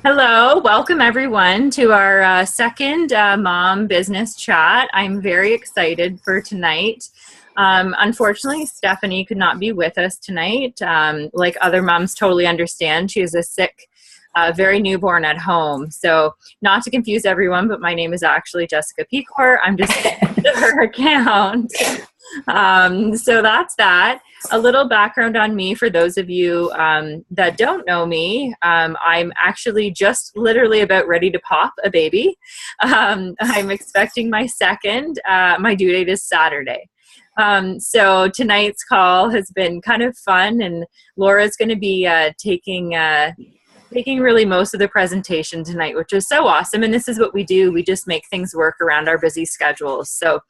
Hello, welcome everyone to our second mom business chat. I'm very excited for tonight. Unfortunately, Stephanie could not be with us tonight. Like other moms totally understand, she is a sick, very newborn at home. So not to confuse everyone, but my name is actually Jessica Pecore. I'm just her account. So that's that. A little background on me for those of you that don't know me. I'm actually just literally about ready to pop a baby. I'm expecting my second. My due date is Saturday. So tonight's call has been kind of fun, and Laura's going to be taking really most of the presentation tonight, which is so awesome. And this is what we do. We just make things work around our busy schedules. So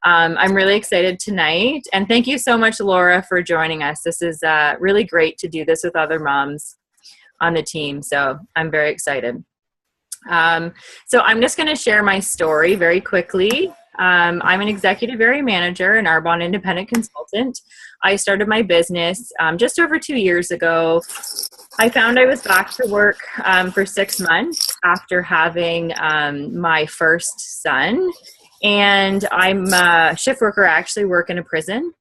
I'm really excited tonight. And thank you so much, Laura, for joining us. This is really great to do this with other moms on the team. So I'm very excited. So I'm just going to share my story very quickly. I'm an executive area manager and Arbonne independent consultant. I started my business just over 2 years ago. I found I was back to work for 6 months after having my first son. And I'm a shift worker. I actually work in a prison,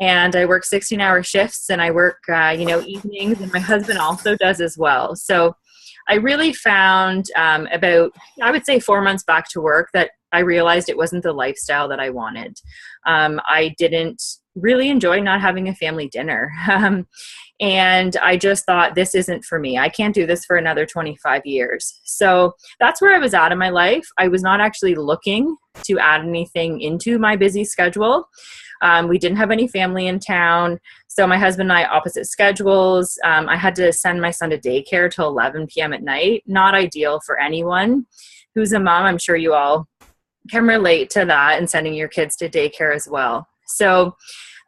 and I work 16-hour shifts, and I work, evenings, and my husband also does as well. So I really found about, I would say 4 months back to work, that I realized it wasn't the lifestyle that I wanted. I didn't really enjoy not having a family dinner. And I just thought, this isn't for me. I can't do this for another 25 years. So that's where I was at in my life. I was not actually looking to add anything into my busy schedule. We didn't have any family in town. So my husband and I, opposite schedules. I had to send my son to daycare till 11 p.m. at night. Not ideal for anyone who's a mom. I'm sure you all can relate to that, and sending your kids to daycare as well. So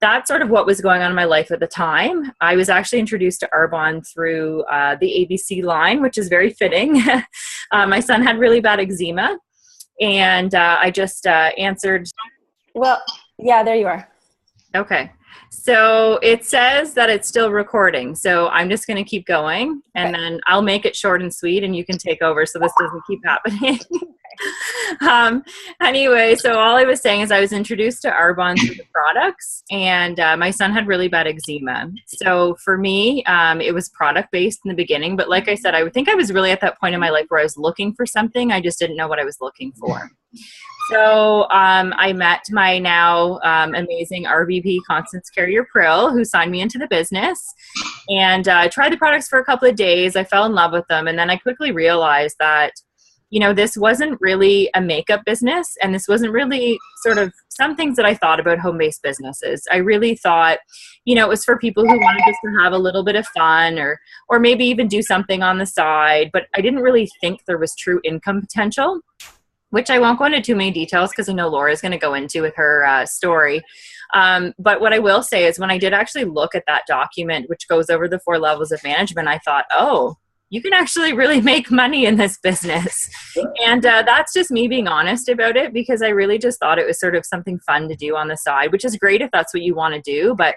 that's sort of what was going on in my life at the time. I was actually introduced to Arbonne through the ABC line, which is very fitting. My son had really bad eczema, and I just answered. Well, yeah, there you are. Okay. So it says that it's still recording. So I'm just going to keep going, and then I'll make it short and sweet, and you can take over so this doesn't keep happening. Anyway, so all I was saying is I was introduced to Arbonne through the products, and my son had really bad eczema. So for me, it was product-based in the beginning. But like I said, I would think I was really at that point in my life where I was looking for something. I just didn't know what I was looking for. So I met my now amazing RVP, Constance Carrier-Prill, who signed me into the business, and tried the products for a couple of days. I fell in love with them, and then I quickly realized that, this wasn't really a makeup business, and this wasn't really sort of some things that I thought about home-based businesses. I really thought, it was for people who wanted just to have a little bit of fun, or maybe even do something on the side, but I didn't really think there was true income potential, which I won't go into too many details because I know Laura is going to go into with her story. But what I will say is, when I did actually look at that document, which goes over the 4 levels of management, I thought, oh, you can actually really make money in this business. And that's just me being honest about it, because I really just thought it was sort of something fun to do on the side, which is great if that's what you want to do. But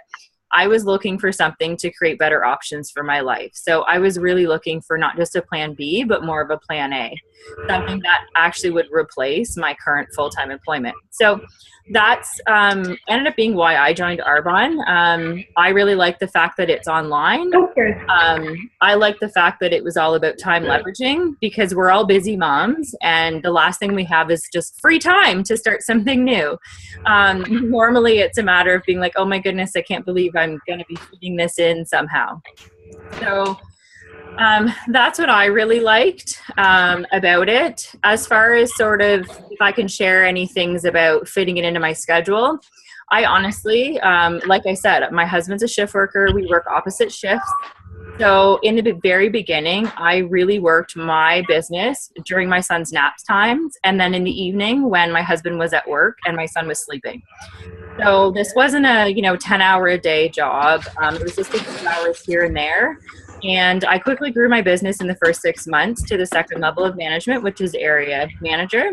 I was looking for something to create better options for my life. So I was really looking for not just a plan B, but more of a plan A, something that actually would replace my current full-time employment. So that's ended up being why I joined Arbonne. I really like the fact that it's online. I like the fact that it was all about time leveraging, because we're all busy moms, and the last thing we have is just free time to start something new. Normally it's a matter of being like, oh my goodness, I can't believe I'm going to be fitting this in somehow. So that's what I really liked about it. As far as sort of, if I can share any things about fitting it into my schedule, I honestly, like I said, my husband's a shift worker. We work opposite shifts. So in the very beginning, I really worked my business during my son's nap times, and then in the evening when my husband was at work and my son was sleeping. So this wasn't a 10-hour a day job. It was just a few hours here and there. And I quickly grew my business in the first 6 months to the second level of management, which is area manager.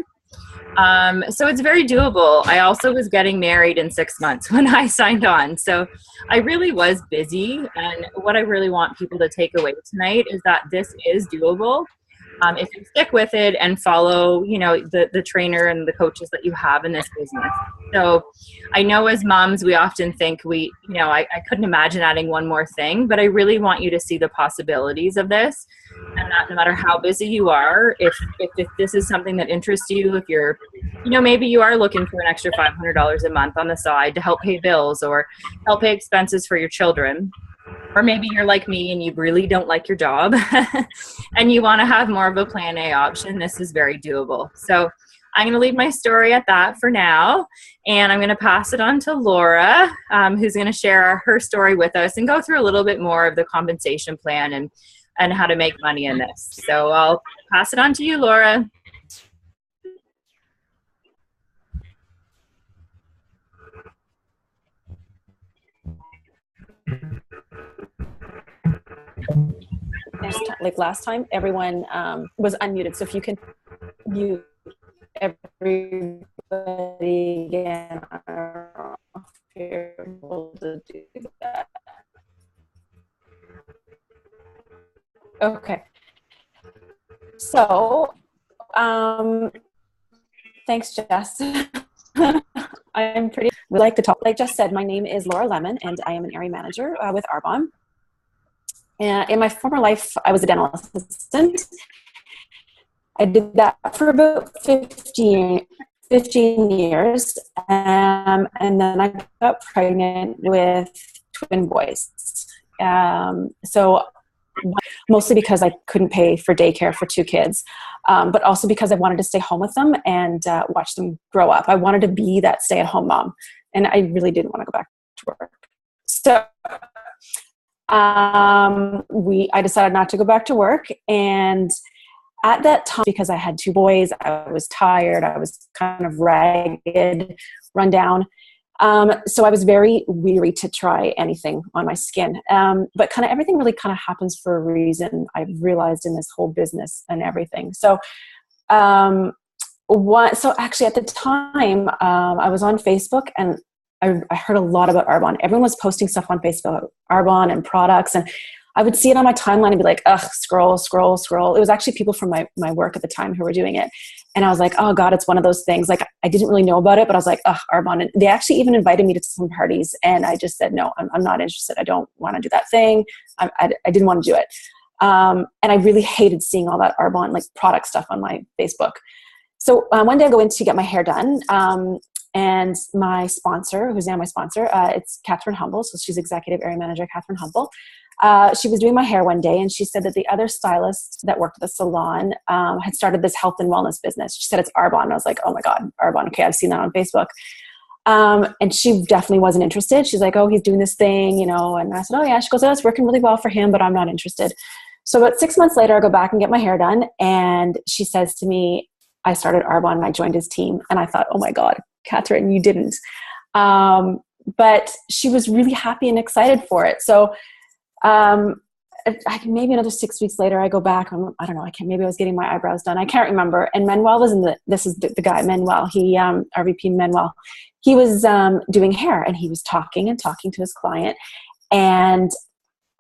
So it's very doable. I also was getting married in 6 months when I signed on. So I really was busy. And what I really want people to take away tonight is that this is doable. if you stick with it and follow, the trainer and the coaches that you have in this business. So I know as moms, we often think I couldn't imagine adding one more thing, but I really want you to see the possibilities of this. And that no matter how busy you are, if this is something that interests you, if you're, maybe you are looking for an extra $500 a month on the side to help pay bills or help pay expenses for your children, or maybe you're like me and you really don't like your job and you want to have more of a plan A option, this is very doable. So I'm going to leave my story at that for now, and I'm going to pass it on to Laura, who's going to share her story with us and go through a little bit more of the compensation plan and how to make money in this. So I'll pass it on to you, Laura. Like last time, everyone was unmuted. So if you can mute everybody again, I don't know if you're able to do that. Okay. So, thanks, Jess. We like to talk. Like Jess said, my name is Laura Lemon, and I am an area manager with Arbonne. In my former life, I was a dental assistant. I did that for about 15 years, and then I got pregnant with twin boys. So mostly because I couldn't pay for daycare for two kids, but also because I wanted to stay home with them and watch them grow up. I wanted to be that stay-at-home mom, and I really didn't want to go back to work. So I decided not to go back to work, and at that time, because I had two boys, I was tired, I was kind of ragged, run down. So I was very weary to try anything on my skin. But kind of everything really kind of happens for a reason, I've realized, in this whole business and everything. So so actually at the time, I was on Facebook, and I heard a lot about Arbonne. Everyone was posting stuff on Facebook, Arbonne and products, and I would see it on my timeline and be like, ugh, scroll. It was actually people from my work at the time who were doing it. And I was like, oh God, it's one of those things. Like, I didn't really know about it, but I was like, ugh, Arbonne. And they actually even invited me to some parties, and I just said, no, I'm not interested. I don't want to do that thing. I didn't want to do it. And I really hated seeing all that Arbonne, like, product stuff on my Facebook. So one day I go in to get my hair done. And my sponsor, who's now my sponsor, it's Catherine Humble. So she's executive area manager, Catherine Humble. She was doing my hair one day, and she said that the other stylist that worked at the salon had started this health and wellness business. She said it's Arbonne. I was like, oh my God, Arbonne. Okay, I've seen that on Facebook. And she definitely wasn't interested. She's like, oh, he's doing this thing, And I said, oh yeah. She goes, oh, it's working really well for him, but I'm not interested. So about 6 months later, I go back and get my hair done, and she says to me, I started Arbonne and I joined his team. And I thought, oh my God, Catherine, you didn't. But she was really happy and excited for it. So maybe another 6 weeks later, I go back. I don't know. Maybe I was getting my eyebrows done. I can't remember. And Manuel was this is the guy, Manuel. He, RVP Manuel. He was doing hair, and he was talking to his client. And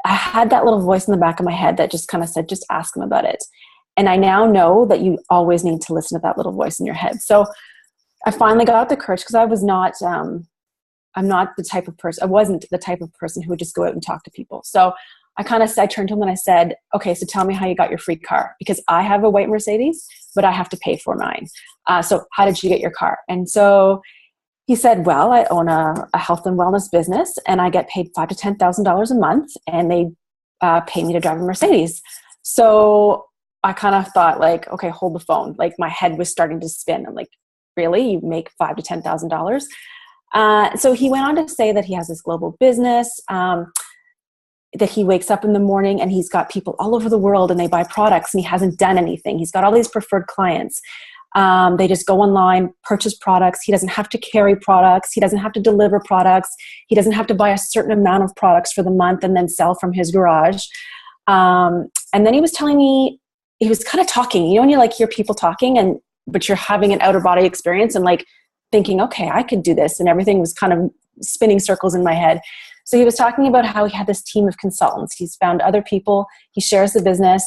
I had that little voice in the back of my head that just kind of said, just ask him about it. And I now know that you always need to listen to that little voice in your head. So I finally got the courage, because I was not, I'm not the type of person, I wasn't the type of person who would just go out and talk to people. So I turned to him and I said, okay, so tell me how you got your free car, because I have a white Mercedes, but I have to pay for mine. So how did you get your car? And so he said, well, I own a health and wellness business, and I get paid $5,000 to $10,000 a month, and they pay me to drive a Mercedes. So I kind of thought, like, okay, hold the phone. Like, my head was starting to spin. I'm like, really? You make $5,000 to $10,000? So he went on to say that he has this global business, that he wakes up in the morning and he's got people all over the world and they buy products, and he hasn't done anything. He's got all these preferred clients. They just go online, purchase products. He doesn't have to carry products. He doesn't have to deliver products. He doesn't have to buy a certain amount of products for the month and then sell from his garage. And then he was telling me, he was kind of talking, when you like hear people talking, but you're having an outer body experience and like thinking, okay, I could do this. And everything was kind of spinning circles in my head. So he was talking about how he had this team of consultants. He's found other people. He shares the business.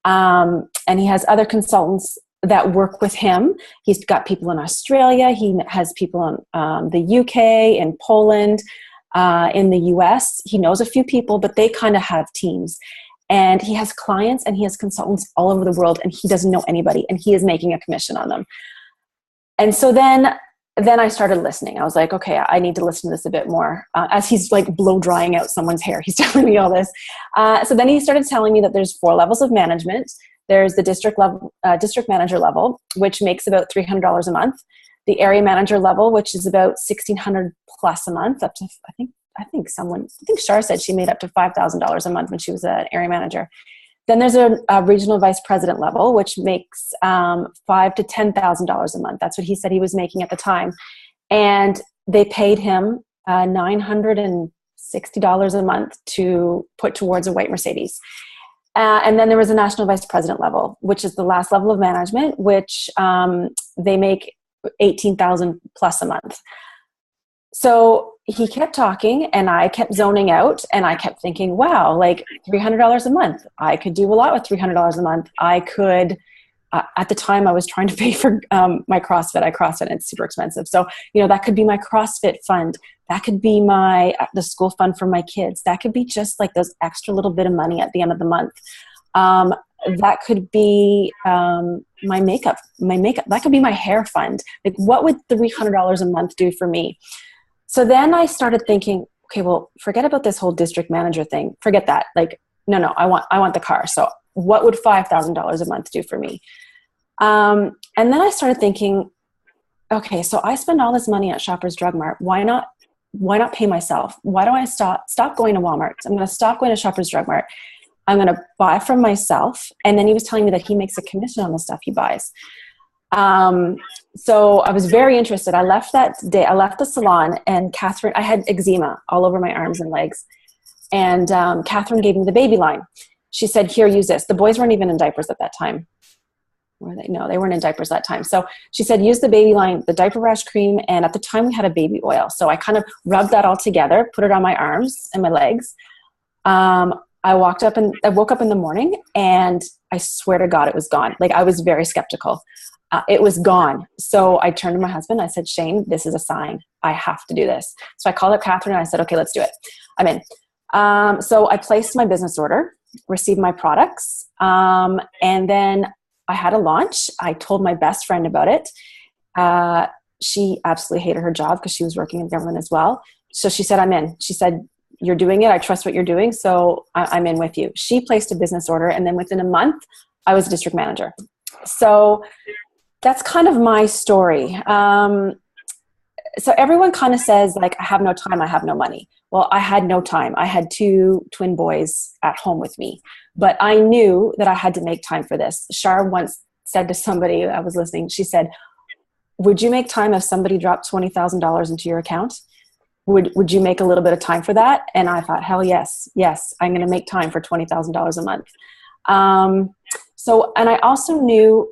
And he has other consultants that work with him. He's got people in Australia. He has people in the UK, in Poland, in the US. He knows a few people, but they kind of have teams. And he has clients and he has consultants all over the world, and he doesn't know anybody, and he is making a commission on them. And so then I started listening. I was like, okay, I need to listen to this a bit more. As he's like blow drying out someone's hair, he's telling me all this. So then he started telling me that there's 4 levels of management. There's the district manager level, which makes about $300 a month. The area manager level, which is about $1,600 plus a month, up to I think Shar said she made up to $5,000 a month when she was an area manager. Then there's a regional vice president level, which makes $5,000 to $10,000 a month. That's what he said he was making at the time. And they paid him $960 a month to put towards a white Mercedes. And then there was a national vice president level, which is the last level of management, which they make $18,000 plus a month. So he kept talking and I kept zoning out, and I kept thinking, wow, like $300 a month. I could do a lot with $300 a month. I could, at the time I was trying to pay for my CrossFit. I CrossFit and it's super expensive. So, that could be my CrossFit fund. That could be the school fund for my kids. That could be just like those extra little bit of money at the end of the month. That could be my makeup. That could be my hair fund. Like, what would $300 a month do for me? So then I started thinking, okay, well, forget about this whole district manager thing. Forget that. Like, no, I want the car. So what would $5,000 a month do for me? And then I started thinking, okay, so I spend all this money at Shoppers Drug Mart. Why not pay myself? Why don't I stop going to Walmart? I'm going to stop going to Shoppers Drug Mart. I'm going to buy from myself. And then he was telling me that he makes a commission on the stuff he buys. So I was very interested. I left that day. I left the salon, and Catherine, I had eczema all over my arms and legs. And Catherine gave me the baby line. She said, here, use this. The boys weren't even in diapers at that time. Were they? No, they weren't in diapers that time. So she said, use the baby line, the diaper rash cream. And at the time we had a baby oil. So I kind of rubbed that all together, put it on my arms and my legs. I woke up in the morning, and I swear to God, it was gone. Like, I was very skeptical. It was gone. So I turned to my husband. I said, Shane, this is a sign. I have to do this. So I called up Catherine and I said, okay, let's do it. I'm in. So I placed my business order, received my products. And then I had a launch. I told my best friend about it. She absolutely hated her job because she was working in government as well. So she said, I'm in. She said, you're doing it. I trust what you're doing. So I'm in with you. She placed a business order. And then within a month, I was a district manager. So that's kind of my story. So everyone kind of says, like, I have no time, I have no money. Well, I had no time. I had 2 twin boys at home with me. But I knew that I had to make time for this. Shar once said to somebody, I was listening, she said, would you make time if somebody dropped $20,000 into your account? Would you make a little bit of time for that? And I thought, hell yes. Yes, I'm going to make time for $20,000 a month. And I also knew,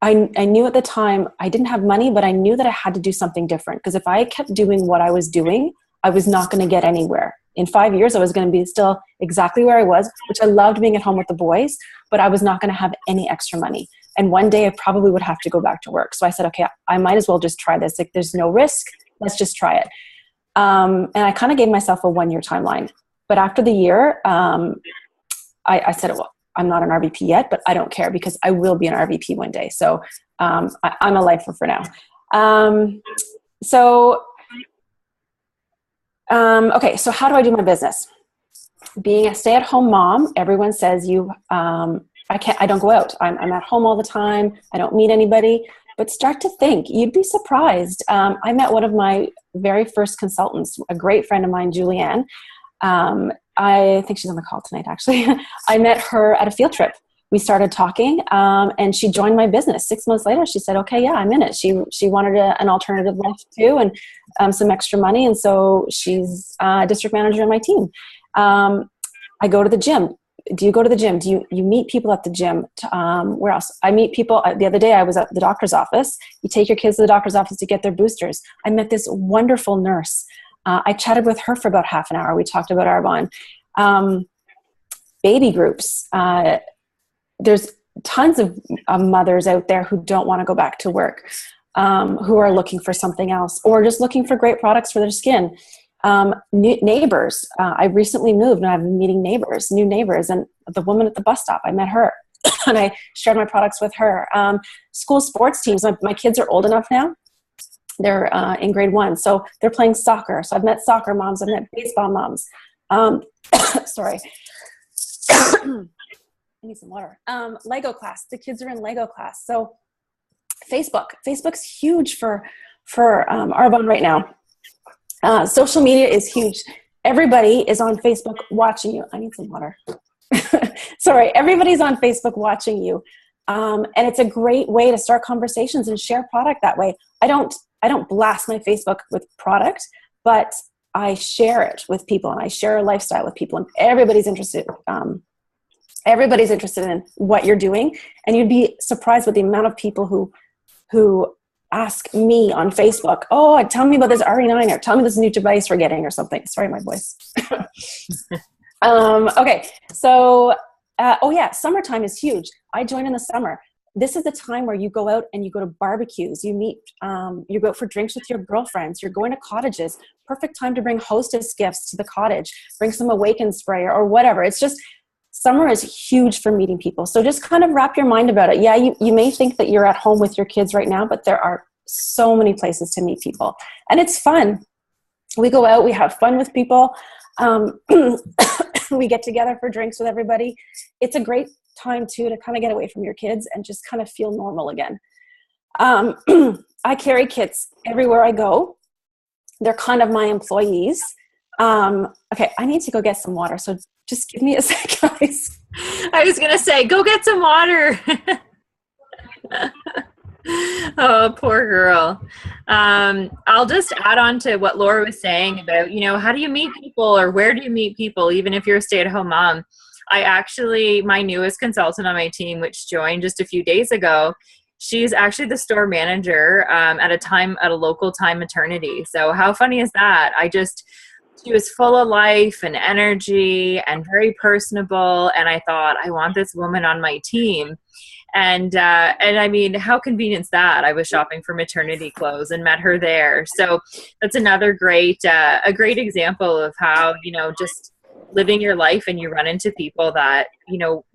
I knew at the time I didn't have money, but I knew that I had to do something different, because if I kept doing what I was doing, I was not going to get anywhere. In 5 years, I was going to be still exactly where I was, which I loved being at home with the boys, but I was not going to have any extra money. And one day I probably would have to go back to work. So I said, okay, I might as well just try this. Like, there's no risk. Let's just try it. And I kind of gave myself a 1-year timeline. But after the year, I said, well, I'm not an RVP yet, but I don't care, because I will be an RVP one day. So I'm a lifer for now. Okay, so how do I do my business? Being a stay-at-home mom, everyone says I don't go out. I'm at home all the time. I don't meet anybody. But start to think. You'd be surprised. I met one of my very first consultants, a great friend of mine, Julianne. I think she's on the call tonight, actually. I met her at a field trip. We started talking, and she joined my business. 6 months later, she said, okay, yeah, I'm in it. She wanted an alternative life too, and some extra money. And so she's a district manager on my team. I go to the gym. Do you go to the gym? Do you meet people at the gym? Where else? I meet people. The other day I was at the doctor's office. You take your kids to the doctor's office to get their boosters. I met this wonderful nurse. I chatted with her for about half an hour. We talked about Arbonne. Baby groups. there's tons of mothers out there who don't want to go back to work, who are looking for something else, or just looking for great products for their skin. Neighbors. I recently moved and I've been meeting new neighbors, and the woman at the bus stop, I met her and I shared my products with her. School sports teams. My kids are old enough now. They're in grade 1, so they're playing soccer. So I've met soccer moms. I've met baseball moms. Sorry. I need some water. Lego class. The kids are in Lego class. So Facebook's huge for Arbonne right now. Social media is huge. Everybody is on Facebook watching you. I need some water. Sorry. Everybody's on Facebook watching you. And it's a great way to start conversations and share product that way. I don't blast my Facebook with product, but I share it with people, and I share a lifestyle with people, and everybody's interested. Everybody's interested in what you're doing, and you'd be surprised with the amount of people who ask me on Facebook, oh, tell me about this RE9, or tell me this new device we're getting, or something. Sorry, my voice. Okay, so, summertime is huge. I join in the summer. This is the time where you go out and you go to barbecues, you meet, you go out for drinks with your girlfriends, you're going to cottages. Perfect time to bring hostess gifts to the cottage, bring some Awaken spray or whatever. It's just, summer is huge for meeting people. So just kind of wrap your mind about it. Yeah, you may think that you're at home with your kids right now, but there are so many places to meet people. And it's fun. We go out, we have fun with people. We get together for drinks with everybody. It's a great time too to kind of get away from your kids and just kind of feel normal again. I carry kits everywhere I go. They're kind of my employees. Okay, I need to go get some water. So just give me a sec, guys. I was going to say, go get some water. Oh, poor girl. I'll just add on to what Laura was saying about, how do you meet people, or where do you meet people, even if you're a stay-at-home mom? My newest consultant on my team, which joined just a few days ago, she's actually the store manager at a local time maternity. So how funny is that? She was full of life and energy and very personable. And I thought, I want this woman on my team. And I mean, how convenient is that? I was shopping for maternity clothes and met her there. So that's another great example of how, just living your life, and you run into people that,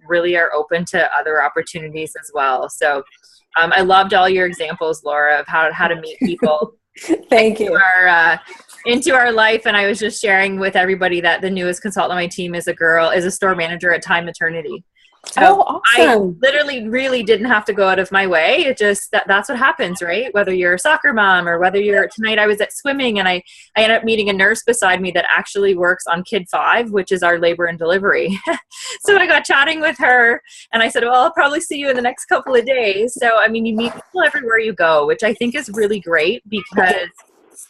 really are open to other opportunities as well. So I loved all your examples, Laura, of how to meet people. Thank you. Into our life. And I was just sharing with everybody that the newest consultant on my team is a store manager at Time Maternity. So awesome. I literally really didn't have to go out of my way. It just, that's what happens, right? Whether you're a soccer mom, or whether tonight I was at swimming, and I ended up meeting a nurse beside me that actually works on Kid 5, which is our labor and delivery. So I got chatting with her, and I said, well, I'll probably see you in the next couple of days. So, I mean, you meet people everywhere you go, which I think is really great, because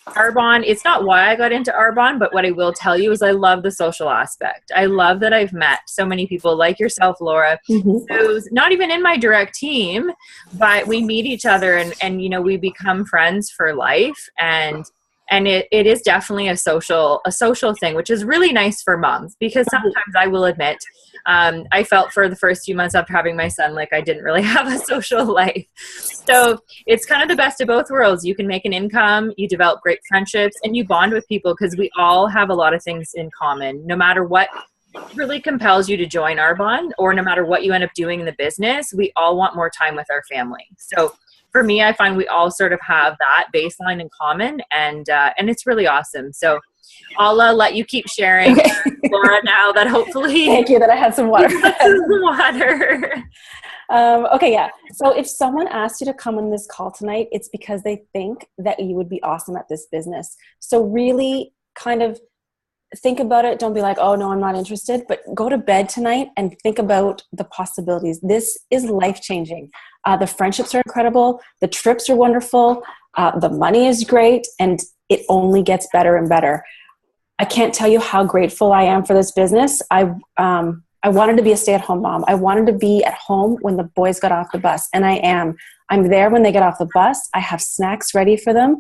Arbonne, it's not why I got into Arbonne, but what I will tell you is I love the social aspect. I love that I've met so many people like yourself, Laura, who's not even in my direct team, but we meet each other and we become friends for life. And it is definitely a social thing, which is really nice for moms, because sometimes I will admit, I felt for the first few months after having my son, like I didn't really have a social life. So it's kind of the best of both worlds. You can make an income, you develop great friendships, and you bond with people, because we all have a lot of things in common. No matter what really compels you to join Arbonne, or no matter what you end up doing in the business, we all want more time with our family. So for me, I find we all sort of have that baseline in common, and it's really awesome. So I'll let you keep sharing, Laura, now that hopefully... Thank you that I had some water. Okay, yeah. So if someone asked you to come on this call tonight, it's because they think that you would be awesome at this business. So really kind of think about it. Don't be like, oh, no, I'm not interested. But go to bed tonight and think about the possibilities. This is life-changing. The friendships are incredible. The trips are wonderful. The money is great. And it only gets better and better. I can't tell you how grateful I am for this business. I wanted to be a stay-at-home mom. I wanted to be at home when the boys got off the bus, and I am. I'm there when they get off the bus. I have snacks ready for them.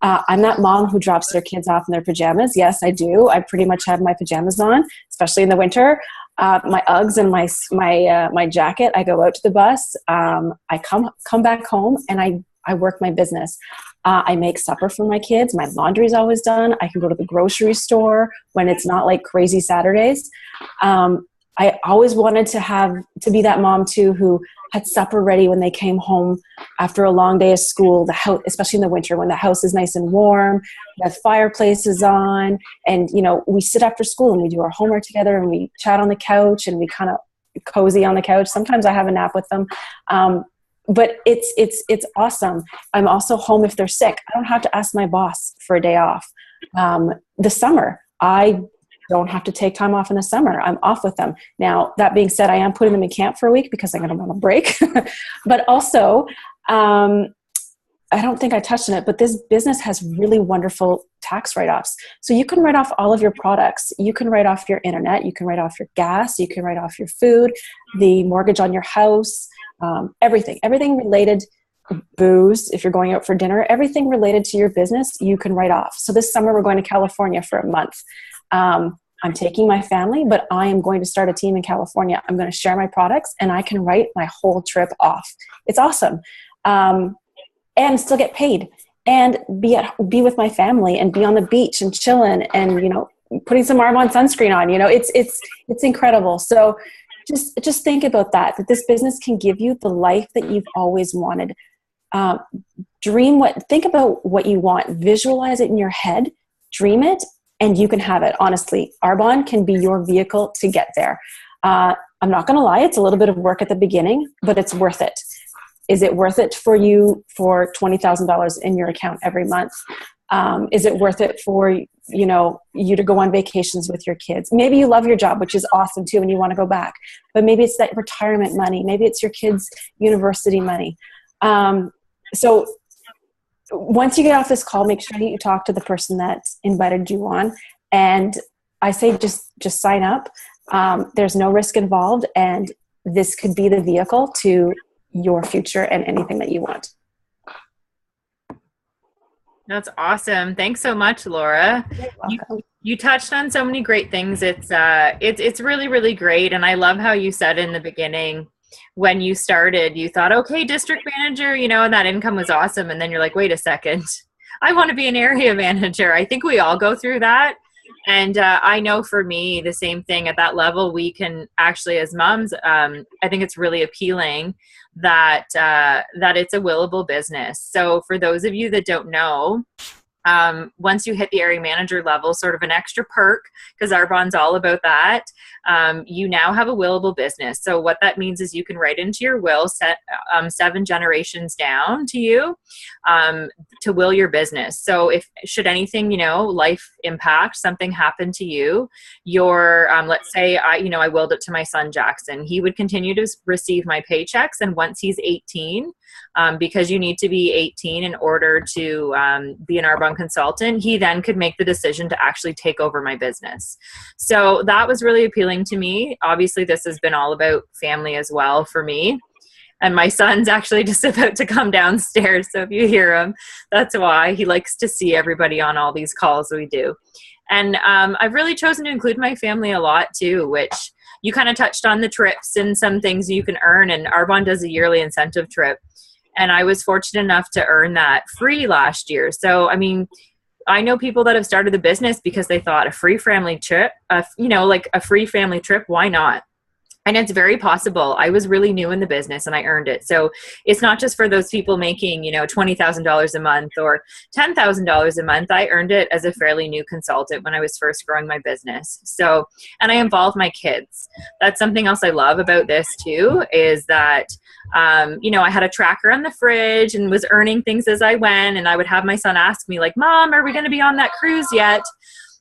I'm that mom who drops their kids off in their pajamas. Yes, I do. I pretty much have my pajamas on, especially in the winter. my Uggs and my jacket. I go out to the bus. I come back home and I work my business. I make supper for my kids. My laundry's always done. I can go to the grocery store when it's not like crazy Saturdays. I always wanted to be that mom too, who had supper ready when they came home after a long day of school, the house, especially in the winter when the house is nice and warm, the fireplace is on, and, you know, we sit after school and we do our homework together and we chat on the couch and we kind of cozy on the couch. Sometimes I have a nap with them. But it's awesome. I'm also home if they're sick. I don't have to ask my boss for a day off. The summer, I don't have to take time off in the summer. I'm off with them. Now, that being said, I am putting them in camp for a week because I'm going to want a break. But also, I don't think I touched on it, but this business has really wonderful tax write-offs. So you can write off all of your products. You can write off your internet. You can write off your gas. You can write off your food, the mortgage on your house, everything related, booze, if you're going out for dinner, everything related to your business, you can write off. So this summer we're going to California for a month. I'm taking my family, but I am going to start a team in California. I'm going to share my products and I can write my whole trip off. It's awesome. And still get paid and be with my family and be on the beach and chilling and, you know, putting some Arbonne sunscreen on, you know, it's incredible. So just think about that this business can give you the life that you've always wanted. Think about what you want, visualize it in your head, dream it, and you can have it. Honestly, Arbonne can be your vehicle to get there. I'm not going to lie. It's a little bit of work at the beginning, but it's worth it. Is it worth it for you for $20,000 in your account every month? Is it worth it for, you know, you to go on vacations with your kids? Maybe you love your job, which is awesome too, and you want to go back. But maybe it's that retirement money. Maybe it's your kids' university money. So once you get off this call, make sure that you talk to the person that invited you on. And I say just sign up. There's no risk involved, and this could be the vehicle to your future and anything that you want. That's awesome. Thanks so much, Laura. You touched on so many great things. It's really, really great. And I love how you said in the beginning, when you started, you thought, okay, district manager, you know, and that income was awesome. And then you're like, wait a second, I want to be an area manager. I think we all go through that. And I know for me, the same thing at that level, we can actually, as moms, I think it's really appealing that it's a willable business. So for those of you that don't know, once you hit the area manager level, sort of an extra perk, because Arbonne's all about that, you now have a willable business. So what that means is you can write into your will, set 7 generations down to you, to will your business. So should anything, you know, life impact, something happen to you, your, let's say I willed it to my son, Jackson, he would continue to receive my paychecks. And once he's 18, because you need to be 18 in order to be an Arbonne consultant, he then could make the decision to actually take over my business. So that was really appealing to me. Obviously, this has been all about family as well for me. And my son's actually just about to come downstairs. So if you hear him, that's why. He likes to see everybody on all these calls we do. And I've really chosen to include my family a lot too, which you kind of touched on the trips and some things you can earn. And Arbonne does a yearly incentive trip. And I was fortunate enough to earn that free last year. So, I mean, I know people that have started the business because they thought a free family trip, like a free family trip, why not? And it's very possible. I was really new in the business and I earned it. So it's not just for those people making, $20,000 a month or $10,000 a month. I earned it as a fairly new consultant when I was first growing my business. So, and I involve my kids. That's something else I love about this too, is that, I had a tracker on the fridge and was earning things as I went. And I would have my son ask me like, Mom, are we going to be on that cruise yet?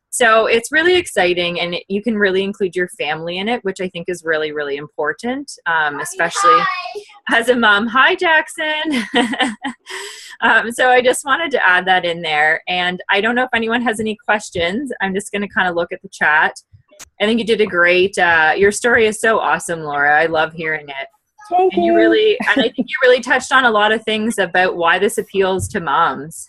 So it's really exciting, and you can really include your family in it, which I think is really, really important, especially as a mom. Hi, Jackson. So I just wanted to add that in there. And I don't know if anyone has any questions. I'm just going to kind of look at the chat. I think you did a great, your story is so awesome, Laura. I love hearing it. Thank you. And I think you really touched on a lot of things about why this appeals to moms.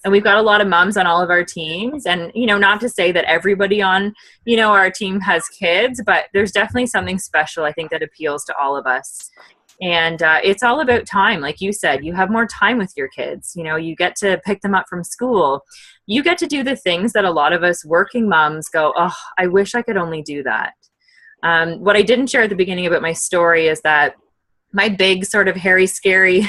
And we've got a lot of moms on all of our teams. And, you know, not to say that everybody on, you know, our team has kids, but there's definitely something special, I think, that appeals to all of us. And it's all about time. Like you said, you have more time with your kids. You know, you get to pick them up from school. You get to do the things that a lot of us working moms go, oh, I wish I could only do that. What I didn't share at the beginning about my story is that my big sort of hairy, scary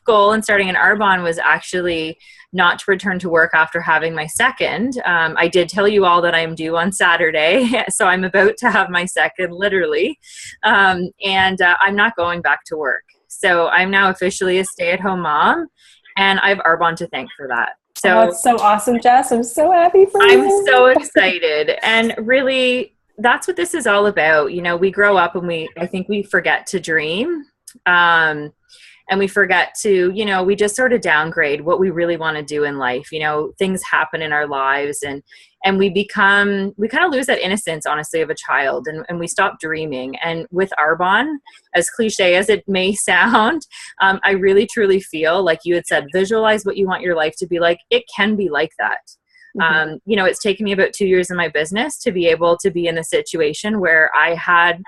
goal in starting an Arbonne was actually not to return to work after having my second. I did tell you all that I'm due on Saturday, so I'm about to have my second, literally. I'm not going back to work. So I'm now officially a stay-at-home mom, and I have Arbonne to thank for that. So that's so awesome, Jess. I'm so happy for you. I'm so excited. And really, that's what this is all about. You know, we grow up and I think we forget to dream. And we forget to, you know, we just sort of downgrade what we really want to do in life. You know, things happen in our lives and we kind of lose that innocence, honestly, of a child, and we stop dreaming. And with Arbonne, as cliche as it may sound, I really truly feel, like you had said, visualize what you want your life to be like. It can be like that. Mm-hmm. You know, it's taken me about 2 years in my business to be able to be in a situation where I have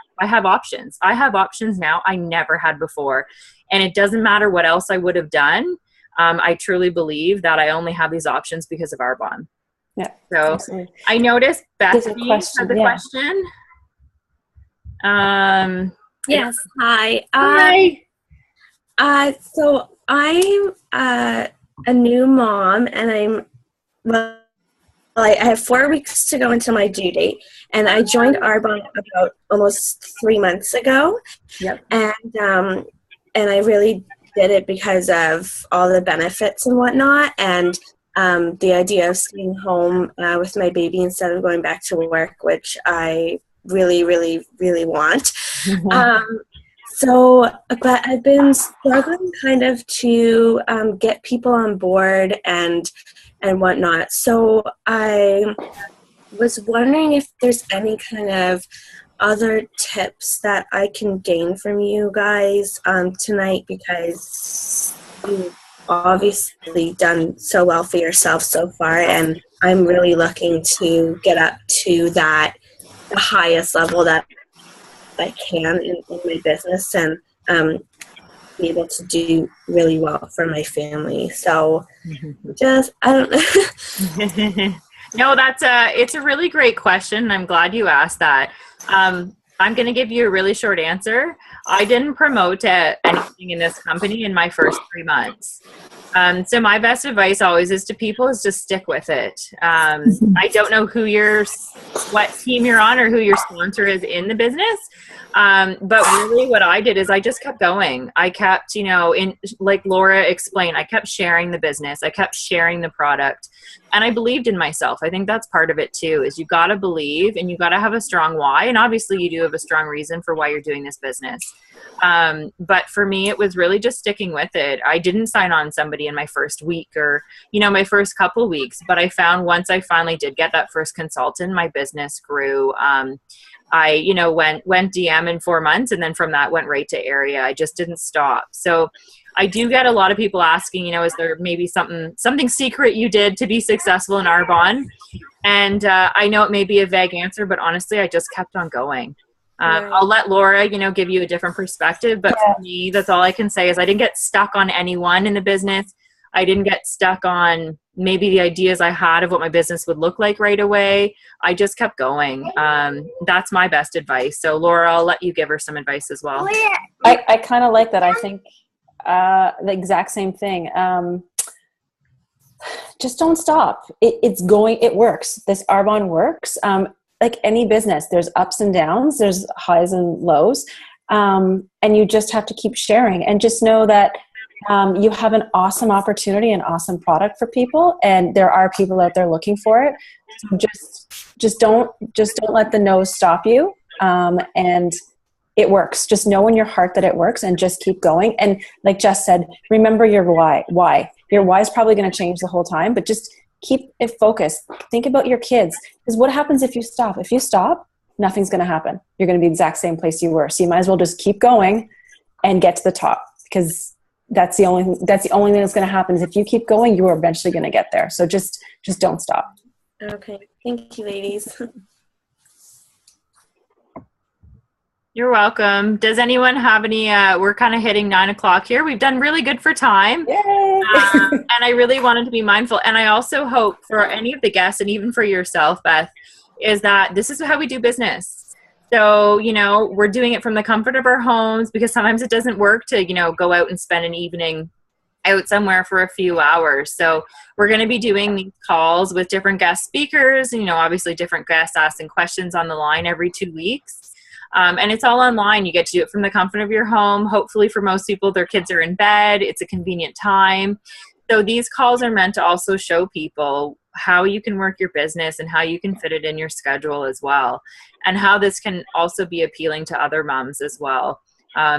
options. I have options now I never had before. And it doesn't matter what else I would have done. I truly believe that I only have these options because of Arbonne. Yeah. So absolutely. I noticed Beth had the question. Yes. Hi. Hi. So I'm a new mom, and I have 4 weeks to go until my due date, and I joined Arbonne about almost 3 months ago. Yep. And I really did it because of all the benefits and whatnot, and the idea of staying home with my baby instead of going back to work, which I really, really, really want. But I've been struggling kind of to get people on board and whatnot. So I was wondering if there's any kind of other tips that I can gain from you guys tonight, because you've obviously done so well for yourself so far, and I'm really looking to get up to the highest level that I can in my business, and be able to do really well for my family. So just, I don't know. No, it's a really great question. I'm glad you asked that. I'm going to give you a really short answer. I didn't promote anything in this company in my first 3 months. So my best advice always is to people is just stick with it. I don't know what team you're on or who your sponsor is in the business. But really what I did is I just kept going. I kept, like Laura explained, I kept sharing the business. I kept sharing the product, and I believed in myself. I think that's part of it too, is you got to believe, and you got to have a strong why. And obviously you do have a strong reason for why you're doing this business. But for me, it was really just sticking with it. I didn't sign on somebody in my first week or, my first couple weeks, but I found once I finally did get that first consultant, my business grew. I, went DM in 4 months, and then from that went right to area. I just didn't stop. So I do get a lot of people asking, is there maybe something secret you did to be successful in Arbonne? And I know it may be a vague answer, but honestly, I just kept on going. I'll let Laura, give you a different perspective. But for me, that's all I can say is I didn't get stuck on anyone in the business. I didn't get stuck on maybe the ideas I had of what my business would look like right away. I just kept going. That's my best advice. So Laura, I'll let you give her some advice as well. I kind of like that. I think the exact same thing. Just don't stop. It works. This Arbonne works. Like any business, there's ups and downs, there's highs and lows. And you just have to keep sharing, and just know that you have an awesome opportunity, an awesome product for people, and there are people out there looking for it. So just don't let the no's stop you. And it works. Just know in your heart that it works, and just keep going. And like Jess said, remember your why. Your why is probably going to change the whole time, but just keep it focused. Think about your kids, because what happens if you stop? If you stop, nothing's going to happen. You're going to be the exact same place you were. So you might as well just keep going and get to the top, because that's the only thing that's going to happen is if you keep going, you are eventually going to get there. So just don't stop. Okay. Thank you, ladies. You're welcome. Does anyone have any, we're kind of hitting 9 o'clock here. We've done really good for time. And I really wanted to be mindful. And I also hope for any of the guests and even for yourself, Beth, is that this is how we do business. So, you know, we're doing it from the comfort of our homes because sometimes it doesn't work to, you know, go out and spend an evening out somewhere for a few hours. So we're going to be doing these calls with different guest speakers, and, you know, obviously different guests asking questions on the line every 2 weeks. And it's all online. You get to do it from the comfort of your home. Hopefully for most people, their kids are in bed. It's a convenient time. So these calls are meant to also show people how you can work your business and how you can fit it in your schedule as well. And how this can also be appealing to other moms as well.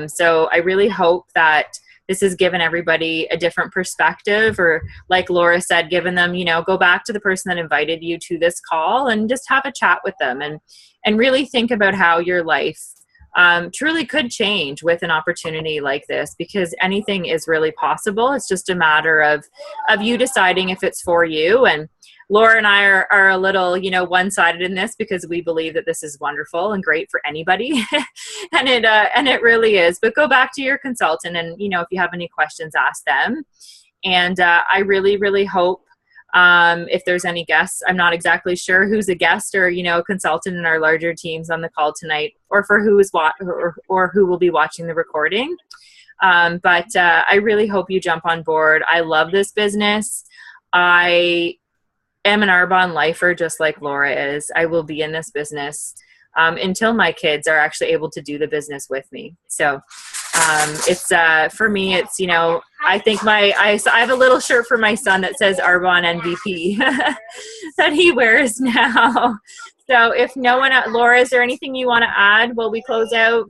So I really hope that this has given everybody a different perspective, or like Laura said, given them, you know, go back to the person that invited you to this call and just have a chat with them and really think about how your life truly could change with an opportunity like this, because anything is really possible. It's just a matter of you deciding if it's for you. And Laura and I are a little, you know, one-sided in this because we believe that this is wonderful and great for anybody. and it really is. But go back to your consultant and, you know, if you have any questions, ask them. And I really, really hope if there's any guests, I'm not exactly sure who's a guest or, you know, a consultant in our larger teams on the call tonight, or for who is or who will be watching the recording. But I really hope you jump on board. I love this business. I am an Arbonne lifer, just like Laura is. I will be in this business until my kids are actually able to do the business with me. So it's for me, it's, you know, I think I have a little shirt for my son that says Arbonne MVP that he wears now. So if no one, Laura, is there anything you want to add while we close out?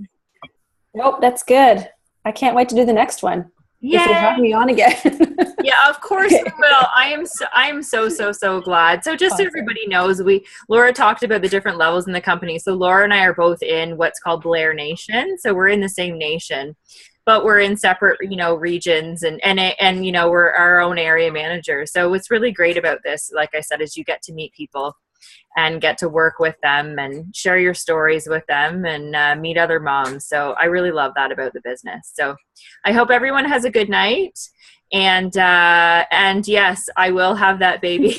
Nope, that's good. I can't wait to do the next one. Yay. If you have me on again. Yeah, of course we will. I am so glad. So just so everybody knows, Laura talked about the different levels in the company. So Laura and I are both in what's called Blair Nation. So we're in the same nation, but we're in separate, you know, regions and you know, we're our own area managers. So what's really great about this, like I said, is you get to meet people and get to work with them and share your stories with them and meet other moms. So I really love that about the business. So I hope everyone has a good night. And yes, I will have that baby.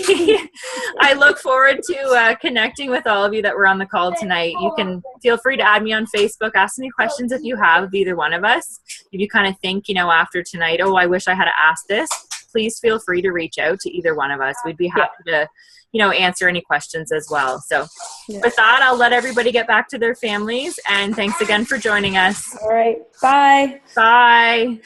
I look forward to connecting with all of you that were on the call tonight. You can feel free to add me on Facebook, ask me questions if you have of either one of us. If you kind of think, you know, after tonight, oh, I wish I had asked this, please feel free to reach out to either one of us. We'd be happy to, you know, answer any questions as well. So with that, I'll let everybody get back to their families. And thanks again for joining us. All right. Bye. Bye.